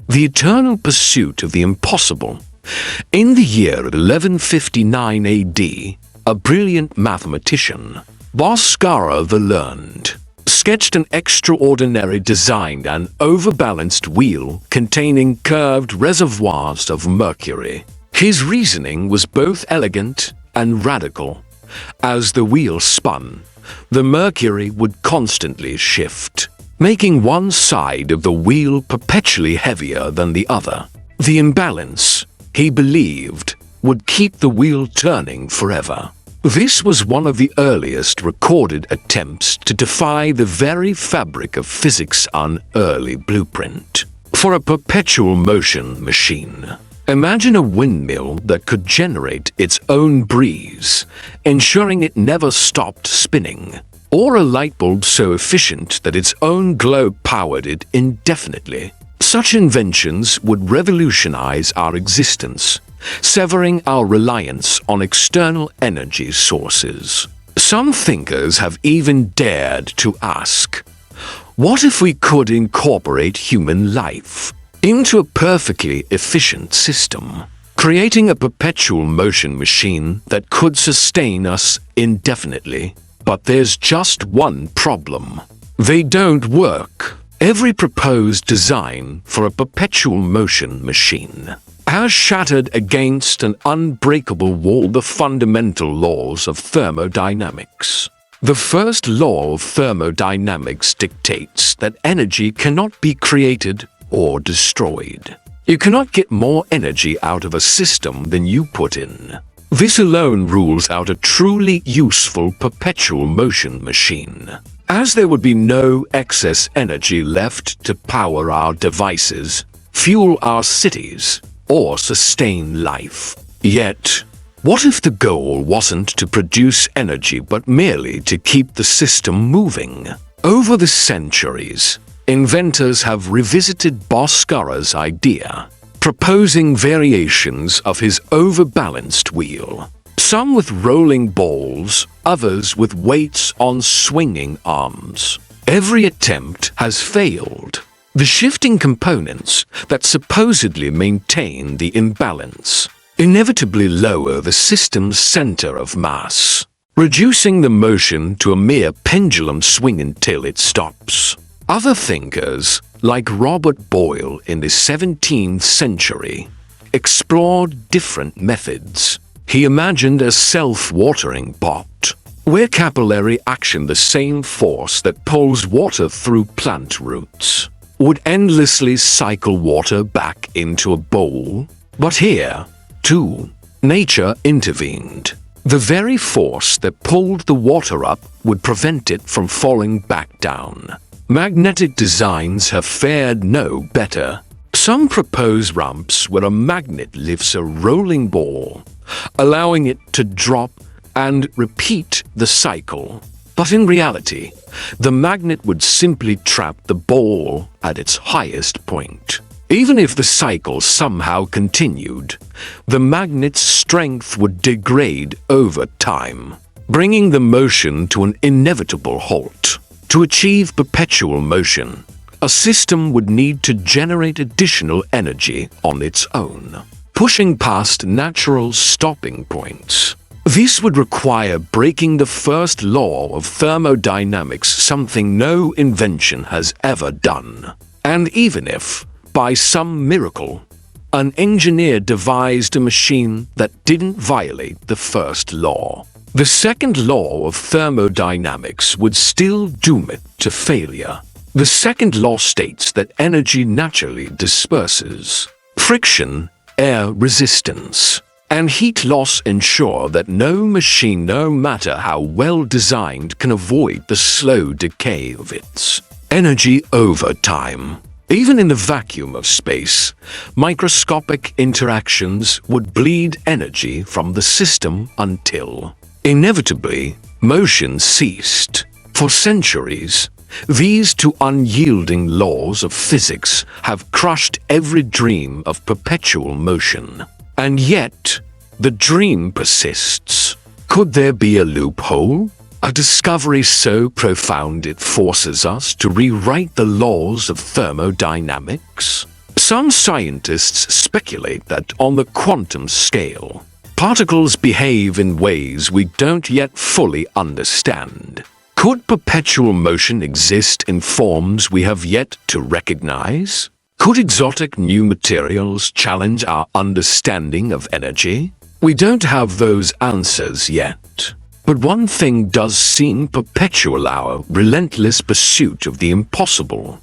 the eternal pursuit of the impossible. In the year 1159 AD, a brilliant mathematician, Bhaskara the Learned, sketched an extraordinary design, an overbalanced wheel containing curved reservoirs of mercury. His reasoning was both elegant and radical. As the wheel spun, the mercury would constantly shift, making one side of the wheel perpetually heavier than the other. The imbalance, he believed, would keep the wheel turning forever. This was one of the earliest recorded attempts to defy the very fabric of physics, an early blueprint for a perpetual motion machine. Imagine a windmill that could generate its own breeze, ensuring it never stopped spinning, or a light bulb so efficient that its own glow powered it indefinitely. Such inventions would revolutionize our existence, severing our reliance on external energy sources. Some thinkers have even dared to ask, what if we could incorporate human life into a perfectly efficient system, creating a perpetual motion machine that could sustain us indefinitely? But there's just one problem. They don't work. Every proposed design for a perpetual motion machine has shattered against an unbreakable wall the fundamental laws of thermodynamics. The first law of thermodynamics dictates that energy cannot be created or destroyed. You cannot get more energy out of a system than you put in. This alone rules out a truly useful perpetual motion machine, as there would be no excess energy left to power our devices, fuel our cities, or sustain life. Yet, what if the goal wasn't to produce energy but merely to keep the system moving? Over the centuries, inventors have revisited Bhaskara's idea, proposing variations of his overbalanced wheel, some with rolling balls, others with weights on swinging arms. Every attempt has failed. The shifting components that supposedly maintain the imbalance inevitably lower the system's center of mass, reducing the motion to a mere pendulum swing until it stops. Other thinkers, like Robert Boyle in the 17th century, explored different methods. He imagined a self-watering pot, where capillary action, the same force that pulls water through plant roots, would endlessly cycle water back into a bowl. But here, too, nature intervened. The very force that pulled the water up would prevent it from falling back down. Magnetic designs have fared no better. Some propose ramps where a magnet lifts a rolling ball, allowing it to drop and repeat the cycle. But in reality, the magnet would simply trap the ball at its highest point. Even if the cycle somehow continued, the magnet's strength would degrade over time, bringing the motion to an inevitable halt. To achieve perpetual motion, a system would need to generate additional energy on its own, pushing past natural stopping points. This would require breaking the first law of thermodynamics, something no invention has ever done. And even if, by some miracle, an engineer devised a machine that didn't violate the first law, the second law of thermodynamics would still doom it to failure. The second law states that energy naturally disperses. Friction, air resistance, and heat loss ensure that no machine, no matter how well designed, can avoid the slow decay of its energy over time. Even in the vacuum of space, microscopic interactions would bleed energy from the system until, inevitably, motion ceased. For centuries, these two unyielding laws of physics have crushed every dream of perpetual motion. And yet, the dream persists. Could there be a loophole? A discovery so profound it forces us to rewrite the laws of thermodynamics? Some scientists speculate that on the quantum scale, particles behave in ways we don't yet fully understand. Could perpetual motion exist in forms we have yet to recognize? Could exotic new materials challenge our understanding of energy? We don't have those answers yet. But one thing does seem perpetual: our relentless pursuit of the impossible.